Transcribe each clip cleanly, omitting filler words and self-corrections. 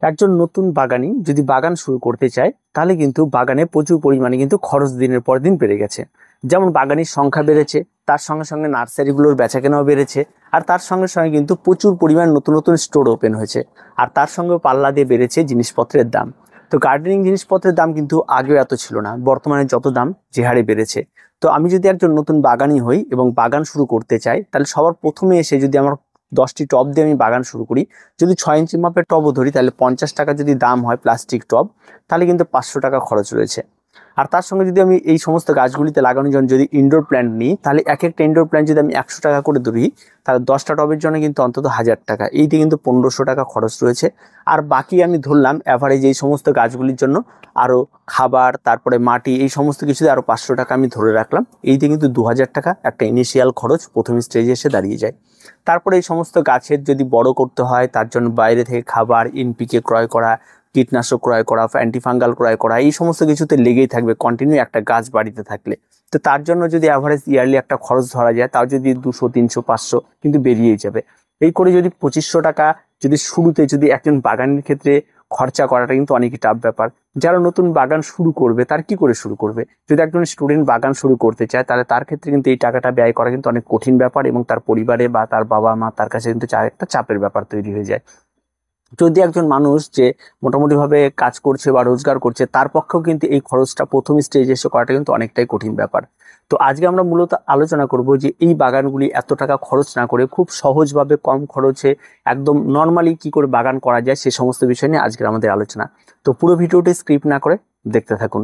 একজন নতুন বাগানি যদি বাগান শুরু করতে চায় তাহলে কিন্তু বাগানে প্রচুর পরিমাণে কিন্তু খরচ দিনের পর দিন বেড়ে গেছে। যেমন বাগানের সংখ্যা বেড়েছে, তার সঙ্গে সঙ্গে নার্সারিগুলোর বেচাকেনাও বেড়েছে, আর তার সঙ্গে সঙ্গে কিন্তু প্রচুর পরিমাণ নতুন নতুন স্টোর ওপেন হয়েছে, আর তার সঙ্গে পাল্লা দিয়ে বেড়েছে জিনিসপত্রের দাম। তো গার্ডেনিং জিনিসপত্রের দাম কিন্তু আগেও এত ছিল না, বর্তমানে যত দাম যে হারে বেড়েছে। তো আমি যদি একজন নতুন বাগানি হই এবং বাগান শুরু করতে চাই, তাহলে সবার প্রথমে এসে যদি আমার 10টি টব দিয়ে আমি বাগান শুরু করি, যদি 6 ইঞ্চি মাপের টবও ধরি, তাহলে 50 টাকা যদি দাম হয় প্লাস্টিক টব, তাহলে কিন্তু 500 টাকা খরচ রয়েছে। আর তার সঙ্গে যদি আমি এই সমস্ত গাছগুলিতে লাগানোর জন্য যদি ইনডোর প্ল্যান্ট নিই, তাহলে এক একটা ইনডোর প্ল্যান্ট যদি আমি 100 টাকা করে ধরি, তাহলে 10টা টবের জন্য কিন্তু অন্তত 1000 টাকা, এইটি কিন্তু 1500 টাকা খরচ রয়েছে। আর বাকি আমি ধরলাম অ্যাভারেজ এই সমস্ত গাছগুলির জন্য আরও খাবার, তারপরে মাটি, এই সমস্ত কিছুতে আরও 500 টাকা আমি ধরে রাখলাম। এইতে কিন্তু 2000 টাকা একটা ইনিশিয়াল খরচ প্রথম স্টেজে এসে দাঁড়িয়ে যায়। তারপরে এই সমস্ত গাছের যদি বড় করতে হয়, তার জন্য বাইরে থেকে খাবার, এনপিকে ক্রয় করা, কীটনাশক ক্রয় করা, অ্যান্টিফাঙ্গাল ক্রয় করা, এই সমস্ত কিছুতে লেগেই থাকবে কন্টিনিউ একটা গাছ বাড়িতে থাকলে। তো তার জন্য যদি অ্যাভারেজ ইয়ারলি একটা খরচ ধরা যায়, তাও যদি 200, 300, 500 কিন্তু বেরিয়েই যাবে। এই করে যদি 2500 টাকা যদি শুরুতে যদি একজন বাগানের ক্ষেত্রে খরচা করাটা কিন্তু অনেকই টাফ ব্যাপার। যারা নতুন বাগান শুরু করবে তার কি করে শুরু করবে? যদি একজন স্টুডেন্ট বাগান শুরু করতে চায়, তাহলে তার ক্ষেত্রে কিন্তু এই টাকাটা ব্যয় করা কিন্তু অনেক কঠিন ব্যাপার, এবং তার পরিবারে বা তার বাবা মা তার কাছে কিন্তু একটা চাপের ব্যাপার তৈরি হয়ে যায়। যদি একজন মানুষ যে মোটামুটিভাবে কাজ করছে বা রোজগার করছে, তার পক্ষেও কিন্তু এই খরচটা প্রথম স্টেজে এসে করাটা কিন্তু অনেকটাই কঠিন ব্যাপার। তো আজকে আমরা মূলত আলোচনা করব যে এই বাগানগুলি এত টাকা খরচ না করে খুব সহজভাবে কম খরচে একদম নর্মালি কি করে বাগান করা যায়, সে সমস্ত বিষয় নিয়ে আজকের আমাদের আলোচনা। তো পুরো ভিডিওটি স্ক্রিপ্ট না করে দেখতে থাকুন।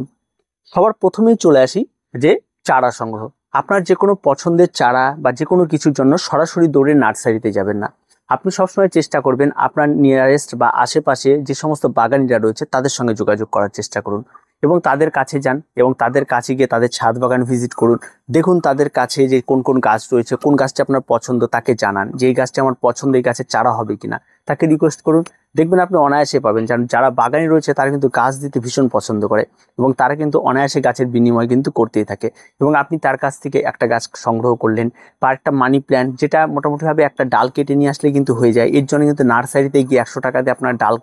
সবার প্রথমেই চলে আসি যে চারা সংগ্রহ। আপনার যে কোনো পছন্দের চারা বা যে কোনো কিছুর জন্য সরাসরি দৌড়ে নার্সারিতে যাবেন না। আপনি সবসময় চেষ্টা করবেন আপনার নিয়ারেস্ট বা আশেপাশে যে সমস্ত বাগানিরা রয়েছে তাদের সঙ্গে যোগাযোগ করার চেষ্টা করুন, এবং তাদের কাছে যান এবং তাদের কাছে গিয়ে তাদের ছাদ বাগান ভিজিট করুন। দেখুন তাদের কাছে যে কোন কোন গাছ রয়েছে, কোন গাছটা আপনার পছন্দ তাকে জানান যে এই গাছটা আমার পছন্দ, এই গাছের চারা হবে কিনা, তাকে রিকোয়েস্ট করুন। দেখবেন আপনি অনায়াসে পাবেন। যারা বাগানি রয়েছে তারা কিন্তু গাছ দিতে ভীষণ পছন্দ করে, এবং তারা কিন্তু অনায়াসে গাছের বিনিময় কিন্তু করতেই থাকে। এবং আপনি তার কাছ থেকে একটা গাছ সংগ্রহ করলেন বা একটা মানি প্ল্যান্ট, যেটা মোটামুটিভাবে একটা ডাল কেটে নিয়ে আসলে কিন্তু হয়ে যায়। এর জন্য কিন্তু নার্সারিতে গিয়ে 100 টাকা দিয়ে আপনার ডাল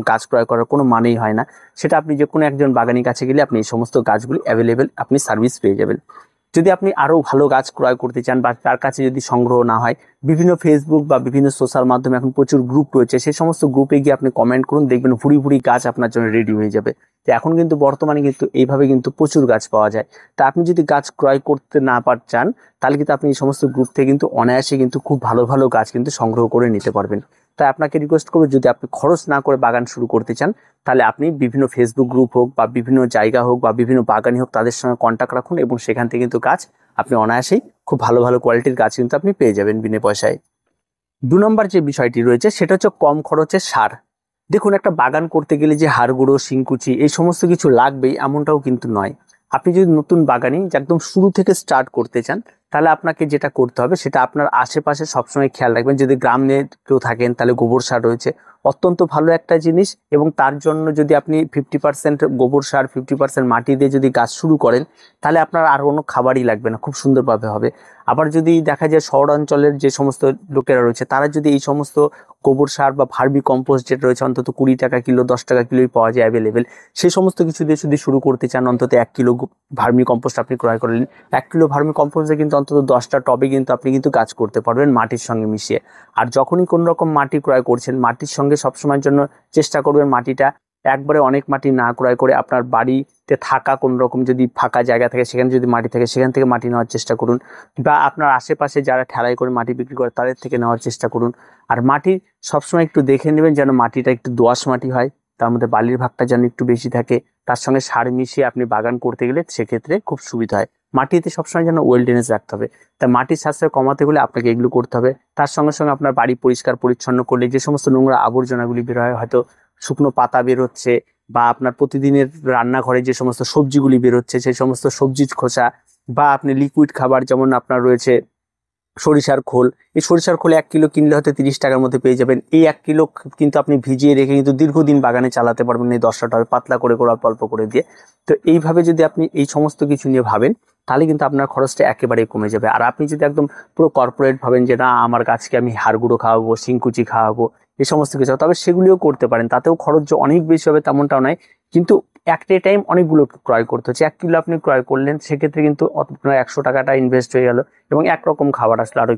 গাছ ক্রয় করার কোনো মানেই হয় না। সেটা আপনি যে কোনো একজন বাগানির কাছে গেলে আপনি এই সমস্ত গাছগুলি অ্যাভেলেবেল আপনি সার্ভিস পেয়ে যাবেন। যদি আপনি আরও ভালো গাছ ক্রয় করতে চান বা তার কাছে যদি সংগ্রহ না হয়, বিভিন্ন ফেসবুক বা বিভিন্ন সোশ্যাল মাধ্যমে এখন প্রচুর গ্রুপ রয়েছে, সেই সমস্ত গ্রুপে গিয়ে আপনি কমেন্ট করুন, দেখবেন ভুড়ি ভুড়ি গাছ আপনার জন্য রেডি হয়ে যাবে। তো এখন কিন্তু বর্তমানে কিন্তু এইভাবে কিন্তু প্রচুর গাছ পাওয়া যায়। তা আপনি যদি গাছ ক্রয় করতে না চান, তাহলে কিন্তু আপনি এই সমস্ত গ্রুপ থেকে কিন্তু অনায়াসে কিন্তু খুব ভালো ভালো গাছ কিন্তু সংগ্রহ করে নিতে পারবেন। তাই আপনাকে রিকোয়েস্ট করবো, যদি আপনি খরচ না করে বাগান শুরু করতে চান, তাহলে আপনি বিভিন্ন ফেসবুক গ্রুপ হোক বা বিভিন্ন জায়গা হোক বা বিভিন্ন বাগানি হোক, তাদের সঙ্গে কন্ট্যাক্ট রাখুন, এবং সেখান থেকে কিন্তু গাছ আপনি অনায়াসেই খুব ভালো ভালো কোয়ালিটির গাছ কিন্তু আপনি পেয়ে যাবেন বিনা পয়সায়। 2 নম্বর যে বিষয়টি রয়েছে সেটা হচ্ছে কম খরচে সার। দেখুন, একটা বাগান করতে গেলে যে হাড় গুঁড়ো, শিংকুচি এই সমস্ত কিছু লাগবেই এমনটাও কিন্তু নয়। আপনি যদি নতুন বাগানি যে একদম শুরু থেকে স্টার্ট করতে চান, তাহলে আপনাকে যেটা করতে হবে সেটা আপনার আশেপাশে সবসময় খেয়াল রাখবেন। যদি গ্রামে কেউ থাকেন তাহলে গোবর সার রয়েছে, অত্যন্ত ভালো একটা জিনিস। এবং তার জন্য যদি আপনি 50% গোবর সার, 50% মাটি দিয়ে যদি গাছ শুরু করেন, তাহলে আপনার আর কোনো খাবারই লাগবে না, খুব সুন্দরভাবে হবে। আবার যদি দেখা যায় শহরাঞ্চলের যে সমস্ত লোকেরা রয়েছে, তারা যদি এই সমস্ত গোবর সার বা ভার্মি কম্পোস্ট যেটা রয়েছে অন্তত 20 টাকা কিলো, 10 টাকা কিলোই পাওয়া যায় অ্যাভেলেবেল, সেই সমস্ত কিছু দিয়ে যদি শুরু করতে চান, অন্তত 1 কিলো ভার্মি কম্পোস্ট আপনি ক্রয় করলেন। 1 কিলো ভার্মি কম্পোস্টে কিন্তু অন্তত 10টা টবে কিন্তু আপনি কিন্তু গাছ করতে পারবেন মাটির সঙ্গে মিশিয়ে। আর যখনই কোনো রকম মাটি ক্রয় করছেন, মাটির সঙ্গে সবসময়ের জন্য চেষ্টা করবেন মাটিটা একবারে অনেক মাটি না ক্রয় করে আপনার বাড়িতে থাকা কোনো রকম যদি ফাঁকা জায়গা থাকে, সেখানে যদি মাটি থাকে সেখান থেকে মাটি নেওয়ার চেষ্টা করুন, বা আপনার আশেপাশে যারা ঠেলাই করে মাটি বিক্রি করে তাদের থেকে নেওয়ার চেষ্টা করুন। আর মাটি সবসময় একটু দেখে নেবেন যেন মাটিটা একটু দোআঁশ মাটি হয়, তার মধ্যে বালির ভাগটা যেন একটু বেশি থাকে। তার সঙ্গে সার মিশিয়ে আপনি বাগান করতে গেলে সেক্ষেত্রে খুব সুবিধা হয়। মাটিতে সবসময় যেন ওয়েলডেনেস রাখতে হবে। তাই মাটির সাশ্রয় কমাতে হলে আপনাকে এগুলো করতে হবে। তার সঙ্গে সঙ্গে আপনার বাড়ি পরিষ্কার পরিচ্ছন্ন করলে যে সমস্ত নোংরা আবর্জনাগুলি বের হয়, হয়তো শুকনো পাতা বেরোচ্ছে, বা আপনার প্রতিদিনের রান্নাঘরে যে সমস্ত সবজিগুলি বেরোচ্ছে সেই সমস্ত সবজির খোসা, বা আপনি লিকুইড খাবার যেমন আপনার রয়েছে সরিষার খোল, এই সরিষার খোল 1 কিলো কিনলে হয়তো 30 টাকার মধ্যে পেয়ে যাবেন। এই 1 কিলো কিন্তু আপনি ভিজিয়ে রেখে কিন্তু দীর্ঘদিন বাগানে চালাতে পারবেন এই 10টা টবে পাতলা করে অল্প অল্প করে দিয়ে। তো এইভাবে যদি আপনি এই সমস্ত কিছু নিয়ে ভাবেন, তাহলে কিন্তু আপনার খরচটা একেবারেই কমে যাবে। আর আপনি যদি একদম পুরো কর্পোরেট ভাবেন যে না, আমার গাছকে আমি হাড় গুঁড়ো খাওয়াবো, শিংকুচি খাওয়াবো, এই সমস্ত কিছু। তবে সেগুলিও করতে পারেন, তাতেও খরচ যে অনেক বেশি হবে তেমনটাও নয়, কিন্তু একটা টাইম অনেকগুলো ক্রয় করতে হচ্ছে। 1 কিলো আপনি ক্রয় করলেন, সেক্ষেত্রে কিন্তু আপনার 100 টাকাটা ইনভেস্ট হয়ে গেল এবং একরকম খাবার আসলে আরো।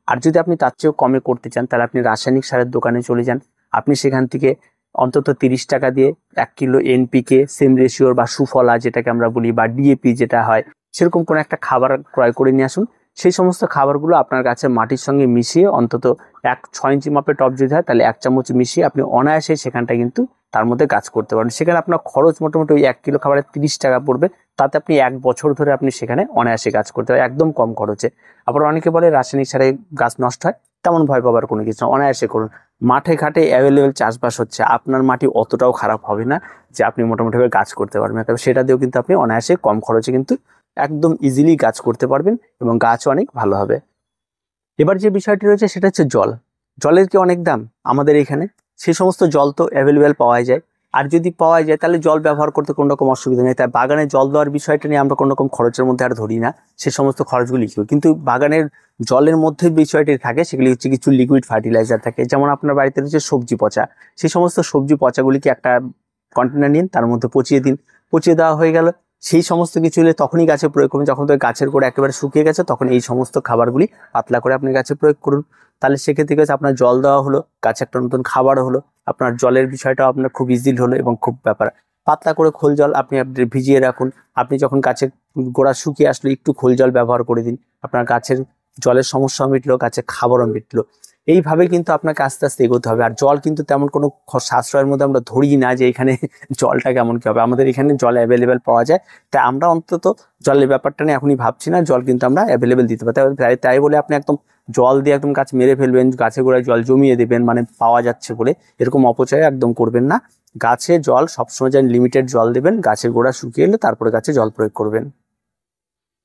আর যদি আপনি তার চেয়েও কমে করতে চান, তাহলে আপনি রাসায়নিক সারের দোকানে চলে যান। আপনি সেখান থেকে অন্তত 30 টাকা দিয়ে 1 কিলো এনপিকে, সেম রেশিওর বা সুফলা যেটাকে আমরা বলি, বা ডিএপি যেটা হয়, সেরকম কোনো একটা খাবার ক্রয় করে নিয়ে আসুন। সেই সমস্ত খাবারগুলো আপনার গাছের মাটির সঙ্গে মিশিয়ে অন্তত 6 ইঞ্চি মাপের টব যদি হয়, তাহলে 1 চামচ মিশিয়ে আপনি অনায়াসে সেখানটা কিন্তু তার মধ্যে গাছ করতে পারেন। সেখানে আপনার খরচ মোটামুটি ওই 1 কিলো খাবারে 30 টাকা পড়বে। তাতে আপনি 1 বছর ধরে আপনি সেখানে অনায়াসে গাছ করতে পারেন, একদম কম খরচে। আবার অনেকে বলে রাসায়নিক সারে গাছ নষ্ট হয়, তেমন ভয় পাবার কোনো কিছু না, অনায়াসে করুন। মাঠে ঘাটে অ্যাভেলেবেল চাষবাস হচ্ছে, আপনার মাটি অতটাও খারাপ হবে না যে আপনি মোটামুটিভাবে গাছ করতে পারবেন। তবে সেটা দিয়েও কিন্তু আপনি অনায়াসে কম খরচে কিন্তু একদম ইজিলি গাছ করতে পারবেন এবং গাছও অনেক ভালো হবে। এবার যে বিষয়টি রয়েছে সেটা হচ্ছে জল। জলের কি অনেক দাম আমাদের এখানে? সেই সমস্ত জল তো অ্যাভেলেবেল পাওয়া যায়। আর যদি পাওয়া যায় তাহলে জল ব্যবহার করতে কোনো রকম অসুবিধা নেই। তাই বাগানে জল দেওয়ার বিষয়টা নিয়ে আমরা কোনো রকম খরচের মধ্যে আর ধরি না, সে সমস্ত খরচগুলি লিখি। কিন্তু বাগানের জলের মধ্যে বিষয়টি থাকে, সেগুলি হচ্ছে কিছু লিকুইড ফার্টিলাইজার থাকে। যেমন আপনার বাড়িতে রয়েছে সবজি পচা, সেই সমস্ত সবজি পচাগুলিকে একটা কন্টেনার নিন, তার মধ্যে পচিয়ে দিন। পচিয়ে দেওয়া হয়ে গেল, সেই সমস্ত কিছু হলে তখনই গাছে প্রয়োগ করুন। যখন তো গাছের গোড়া একেবারে শুকিয়ে গেছে, তখন এই সমস্ত খাবারগুলি পাতলা করে আপনি গাছে প্রয়োগ করুন। তাহলে সেক্ষেত্রে গেছে আপনার জল দেওয়া হলো, গাছে একটা নতুন খাবারও হলো, আপনার জলের বিষয়টাও আপনার খুব ইজিলি হলো এবং খুব ব্যাপার। পাতলা করে খোল জল আপনি ভিজিয়ে রাখুন। আপনি যখন গাছের গোড়া শুকিয়ে আসলে একটু খোল জল ব্যবহার করে দিন, আপনার গাছের জলের সমস্যাও মিটলো, গাছের খাবারও মিটলো। এইভাবে কিন্তু আপনাকে আস্তে আস্তে এগোতে হবে। আর জল কিন্তু তেমন কোনো সাশ্রয়ের মধ্যে আমরা ধরি না যে এখানে জলটা কেমন কি হবে, আমাদের এখানে জল অ্যাভেলেবেল পাওয়া যায়। তাই আমরা অন্তত জলের ব্যাপারটা নিয়ে এখনই ভাবছি না, জল কিন্তু আমরা অ্যাভেলেবেল দিতে পারি। তাই বলে আপনি একদম জল দিয়ে একদম গাছ মেরে ফেলবেন, গাছে গোড়ায় জল জমিয়ে দেবেন, মানে পাওয়া যাচ্ছে বলে এরকম অপচয় একদম করবেন না। গাছে জল সবসময় যেন লিমিটেড জল দেবেন, গাছের গোড়া শুকিয়ে এলে তারপরে গাছে জল প্রয়োগ করবেন।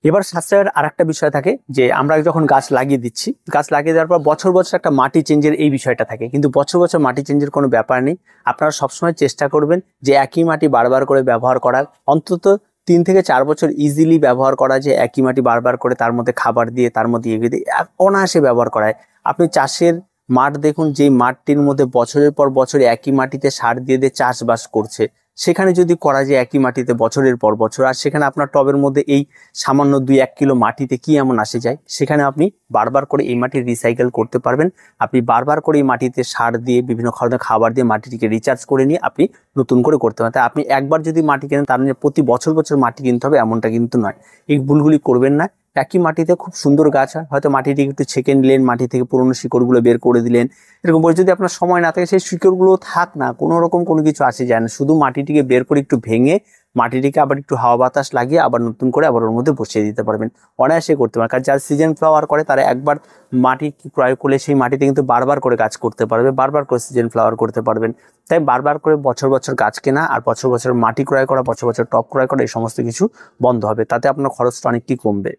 এবার সাশ্রয়ের আর একটা বিষয় থাকে যে আমরা যখন গাছ লাগিয়ে দিচ্ছি, গাছ লাগিয়ে দেওয়ার পর বছর বছর একটা মাটি চেঞ্জের এই বিষয়টা থাকে, কিন্তু বছর বছর মাটি চেঞ্জের কোনো ব্যাপার নেই। আপনারা সবসময় চেষ্টা করবেন যে একই মাটি বারবার করে ব্যবহার করার, অন্তত 3 থেকে 4 বছর ইজিলি ব্যবহার করা, যে একই মাটি বারবার করে তার মধ্যে খাবার দিয়ে, তার মধ্যে এগিয়ে দিয়ে অনায়াসে ব্যবহার করায়। আপনি চাষের মাঠ দেখুন, যেই মাঠটির মধ্যে বছরের পর বছর একই মাটিতে সার দিয়ে দিয়ে চাষবাস করছে, সেখানে যদি করা যায় একই মাটিতে বছরের পর বছর, আর সেখানে আপনার টবের মধ্যে এই সামান্য 2-1 কিলো মাটিতে কি এমন আসে যায়, সেখানে আপনি বারবার করে এই মাটি রিসাইকেল করতে পারবেন। আপনি বারবার করে এই মাটিতে সার দিয়ে, বিভিন্ন ধরনের খাবার দিয়ে মাটিটিকে রিচার্জ করে নিয়ে আপনি নতুন করে করতে পারেন। তাই আপনি একবার যদি মাটি কেনেন, তার মানে প্রতি বছর বছর মাটি কিনতে হবে এমনটা কিন্তু নয়। এই ভুলগুলি করবেন না। একই মাটিতে খুব সুন্দর গাছ হয়, হয়তো মাটিটিকে একটু ছেঁকে নিলেন, মাটি থেকে পুরোনো শিকড়গুলো বের করে দিলেন, এরকম করে। যদি আপনার সময় না থাকে, সেই শিকড়গুলো থাক না, কোনো রকম কোনো কিছু আসে যায় না, শুধু মাটিটিকে বের করে একটু ভেঙে মাটিটিকে আবার একটু হাওয়া বাতাস লাগিয়ে আবার নতুন করে আবার ওর মধ্যে বসিয়ে দিতে পারবেন, অনায়াসে করতে পারেন। কারণ যারা সিজন ফ্লাওয়ার করে তারা একবার মাটি ক্রয় করলে সেই মাটিতে কিন্তু বারবার করে গাছ করতে পারবে, বারবার করে সিজন ফ্লাওয়ার করতে পারবেন। তাই বারবার করে বছর বছর গাছ কেনা আর বছর বছর মাটি ক্রয় করা, বছর বছর টব ক্রয় করা, এই সমস্ত কিছু বন্ধ হবে। তাতে আপনার খরচটা অনেকটি কমবে।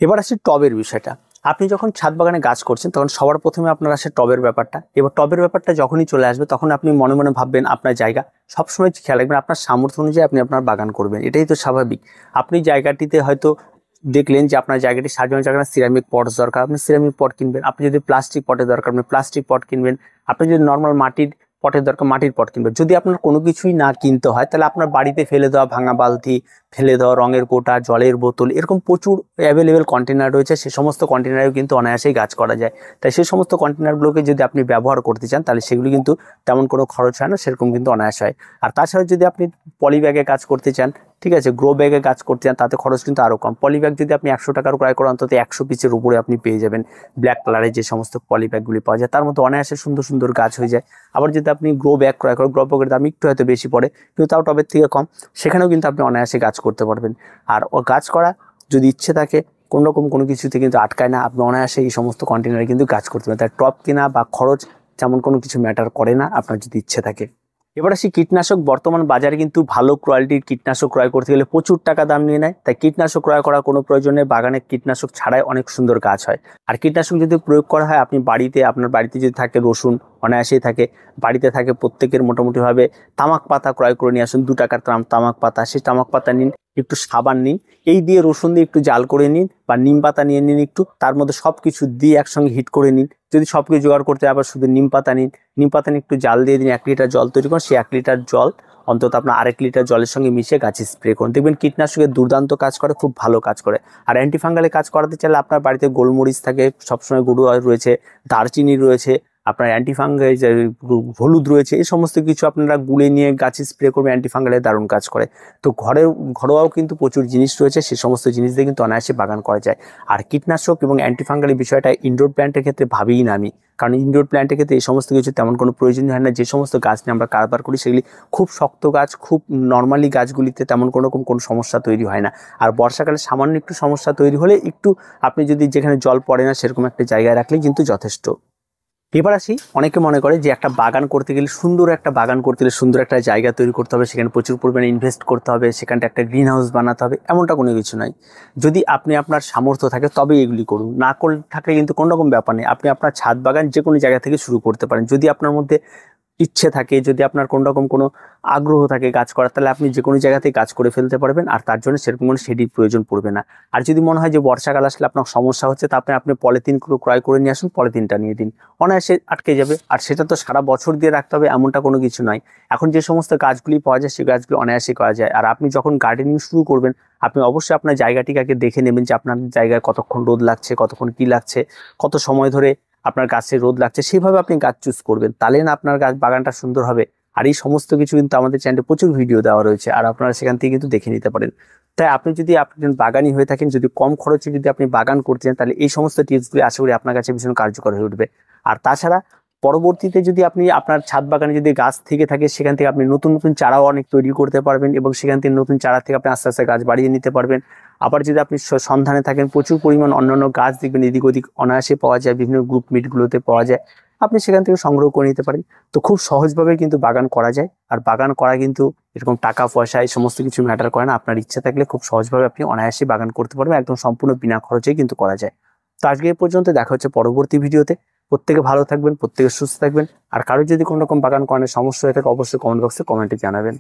এবার আসি টবের বিষয়টা। আপনি যখন ছাদ বাগানে গাছ করছেন, তখন সবার প্রথমে আপনার আসে টবের ব্যাপারটা। এবার টবের ব্যাপারটা যখনই চলে আসবে, তখন আপনি মনে মনে ভাববেন আপনার জায়গা, সবসময় খেয়াল রাখবেন আপনার সামর্থ্য অনুযায়ী আপনি আপনার বাগান করবেন, এটাই তো স্বাভাবিক। আপনি জায়গাটিতে হয়তো দেখলেন যে আপনার জায়গাটি সাজানোর জায়গায় সিরামিক পটস দরকার, আপনি সিরামিক পট কিনবেন। আপনি যদি প্লাস্টিক পটের দরকার, আপনি প্লাস্টিক পট কিনবেন। আপনি যদি নর্মাল মাটির পটের দরকার, মাটির পট কিনবেন। যদি আপনার কোনো কিছুই না কিনতে হয়, তাহলে আপনার বাড়িতে ফেলে দেওয়া ভাঙা বালতি, ফেলে দেওয়া রঙের কোটা, জলের বোতল, এরকম প্রচুর অ্যাভেলেবেল কন্টেনার রয়েছে। সে সমস্ত কন্টেনারেও কিন্তু অনায়াসেই গাছ করা যায়। তাই সেই সমস্ত কন্টেনারগুলোকে যদি আপনি ব্যবহার করতে চান, তাহলে সেগুলি কিন্তু তেমন কোনো খরচ হয় না, সেরকম কিন্তু অনায়াস হয়। আর তাছাড়া যদি আপনি পলি ব্যাগে কাজ করতে চান, ঠিক আছে, গ্রো ব্যাগে কাজ করতে চান, তাতে খরচ কিন্তু আরও কম। পলি ব্যাগ যদি আপনি 100 টাকার ক্রয় করেন, অন্তত 100 পিসের উপরে আপনি পেয়ে যাবেন। ব্ল্যাক কালারের যে সমস্ত পলি ব্যাগগুলি পাওয়া যায়, তার মধ্যে অনায়াসে সুন্দর সুন্দর গাছ হয়ে যায়। আবার যদি আপনি গ্রো ব্যাগ ক্রয় করেন, গ্রো ব্যাগের দাম একটু হয়তো বেশি পড়ে, কিন্তু তাও টবের থেকে কম, সেখানেও কিন্তু আপনি অনায়াসে গাছ করতে পারবেন। আর ও গাছ করা যদি ইচ্ছে থাকে, কোনো রকম কোনো কিছুতে কিন্তু আটকায় না, আপনি অনায়াসে এই সমস্ত কন্টেনারে কিন্তু গাছ করতে পারেন। তাই টব কেনা বা খরচ তেমন কোনো কিছু ম্যাটার করে না, আপনার যদি ইচ্ছে থাকে। এবার আসি কীটনাশক। বর্তমান বাজারে কিন্তু ভালো কোয়ালিটির কীটনাশক ক্রয় করতে গেলে প্রচুর টাকা দাম নিয়ে নেয়। তাই কীটনাশক ক্রয় করার কোনো প্রয়োজন নেই। বাগানে কীটনাশক ছাড়াই অনেক সুন্দর গাছ হয়। আর কীটনাশক যদি প্রয়োগ করা হয়, আপনি বাড়িতে, আপনার বাড়িতে যদি থাকে রসুন, অনায়াসেই থাকে। বাড়িতে থাকে প্রত্যেকের মোটামুটিভাবে তামাক পাতা ক্রয় করে নিয়ে আসুন, 2 টাকার তামাক পাতা, সেই তামাক পাতা নিন, একটু সাবান নিন, এই দিয়ে রসুন দিয়ে একটু জাল করে নিন, বা নিম পাতা নিয়ে নিন একটু, তার মধ্যে সব কিছু দিয়ে একসঙ্গে হিট করে নিন। যদি সব কিছু জোগাড় করতে আবার শুধু নিম পাতা নিন, নিম পাতা নিয়ে একটু জাল দিয়ে দিন, 1 লিটার জল তৈরি করুন, সেই 1 লিটার জল অন্তত আপনার 1.5 লিটার জলের সঙ্গে মিশিয়ে গাছে স্প্রে করুন। দেখবেন কীটনাশকের দুর্দান্ত কাজ করে, খুব ভালো কাজ করে। আর অ্যান্টিফাঙ্গালে কাজ করাতে চাইলে আপনার বাড়িতে গোলমরিচ থাকে সবসময়, গুঁড়ো রয়েছে, দারচিনি রয়েছে, আপনার অ্যান্টিফাঙ্গাল হলুদ রয়েছে, এই সমস্ত কিছু আপনারা গুলে নিয়ে গাছে স্প্রে করবেন, অ্যান্টিফাঙ্গালে দারুণ কাজ করে। তো ঘরোয়াও কিন্তু প্রচুর জিনিস রয়েছে, সেই সমস্ত জিনিস দিয়ে কিন্তু অনায়াসে বাগান করা যায়। আর কীটনাশক এবং অ্যান্টিফাঙ্গালের বিষয়টা ইনডোর প্ল্যান্টের ক্ষেত্রে ভাবিই না আমি, কারণ ইনডোর প্ল্যান্টের ক্ষেত্রে এই সমস্ত কিছু তেমন কোনো প্রয়োজন হয় না। যে সমস্ত গাছ নিয়ে আমরা কারবার করি সেগুলি খুব শক্ত গাছ, খুব নর্মালি গাছগুলিতে তেমন কোনো সমস্যা তৈরি হয় না। আর বর্ষাকালে সামান্য একটু সমস্যা তৈরি হলে একটু আপনি যদি যেখানে জল পড়ে না সেরকম একটা জায়গায় রাখলেই কিন্তু যথেষ্ট। এবার আসি, অনেকে মনে করে যে একটা বাগান করতে গেলে, সুন্দর একটা বাগান করতে গেলে সুন্দর একটা জায়গা তৈরি করতে হবে, সেখানে প্রচুর পরিমাণে ইনভেস্ট করতে হবে, সেখানটা একটা গ্রিন হাউস বানাতে হবে, এমনটা কোনো কিছু নয়। যদি আপনি আপনার সামর্থ্য থাকে তবেই এগুলি করুন, না করে থাকলে কিন্তু কোনো রকম ব্যাপার নেই। আপনি আপনার ছাদ বাগান যে কোনো জায়গা থেকে শুরু করতে পারেন। যদি আপনার মধ্যে ইচ্ছে থাকে, যদি আপনার কোনো রকম কোনো আগ্রহ থাকে গাছ করার, তাহলে আপনি যে কোনো জায়গাতেই কাজ করে ফেলতে পারবেন, আর তার জন্য সেরকম কোনো শেডির প্রয়োজন পড়বে না। আর যদি মনে হয় যে বর্ষাকাল আসলে আপনার সমস্যা হচ্ছে, তা আপনি পলিথিনগুলো ক্রয় করে নিয়ে আসুন, পলিথিনটা নিয়ে দিন, অনায়াসে আটকে যাবে। আর সেটা তো সারা বছর দিয়ে রাখতে হবে এমনটা কোনো কিছু নয়। এখন যে সমস্ত গাছগুলি পাওয়া যায় সেই গাছগুলো অনায়াসে করা যায়। আর আপনি যখন গার্ডেনিং শুরু করবেন, আপনি অবশ্যই আপনার জায়গাটিকে আগে দেখে নেবেন যে আপনার জায়গায় কতক্ষণ রোদ লাগছে, কতক্ষণ কি লাগছে, কত সময় ধরে আপনার গাছে রোদ লাগছে, সেভাবে আপনি গাছ চুজ করবেন, তাহলে না আপনার গাছ বাগানটা সুন্দর হবে। আর এই সমস্ত কিছু কিন্তু আমাদের চ্যানেলে প্রচুর ভিডিও দেওয়া রয়েছে, আর আপনারা সেখান থেকে কিন্তু দেখে নিতে পারেন। তাই আপনি যদি একজন বাগানি হয়ে থাকেন, যদি কম খরচে যদি আপনি বাগান করতে চান, তাহলে এই সমস্ত টিপসগুলি আশা করি আপনার কাছে ভীষণ কার্যকর হয়ে উঠবে। আর তাছাড়া পরবর্তীতে যদি আপনি আপনার ছাদ বাগানে যদি গাছ থেকে থাকে, সেখান থেকে আপনি নতুন নতুন চারাও অনেক তৈরি করতে পারবেন, এবং সেখান থেকে নতুন চারা থেকে আপনি আস্তে আস্তে গাছ বাড়িয়ে নিতে পারবেন। আবার যদি আপনি সন্ধানে থাকেন, প্রচুর পরিমাণ অন্যান্য গাছ দেখবেন এদিক ওদিক অনায়াসে পাওয়া যায়, বিভিন্ন গ্রুপ মিটগুলোতে পাওয়া যায়, আপনি সেখান থেকে সংগ্রহ করে নিতে পারেন। তো খুব সহজভাবে কিন্তু বাগান করা যায়। আর বাগান করা কিন্তু এরকম টাকা পয়সা এই সমস্ত কিছু ম্যাটার করে না, আপনার ইচ্ছা থাকলে খুব সহজভাবে আপনি অনায়াসে বাগান করতে পারবেন, একদম সম্পূর্ণ বিনা খরচেই কিন্তু করা যায়। তো আজকে এই পর্যন্ত, দেখা হচ্ছে পরবর্তী ভিডিওতে। প্রত্যেকে ভালো থাকবেন, প্রত্যেকে সুস্থ থাকবেন। আর কারোর যদি কোনো রকম বাগান করানোর সমস্যা হয়ে থাকে, অবশ্যই কমেন্ট বক্সে কমেন্টে জানাবেন।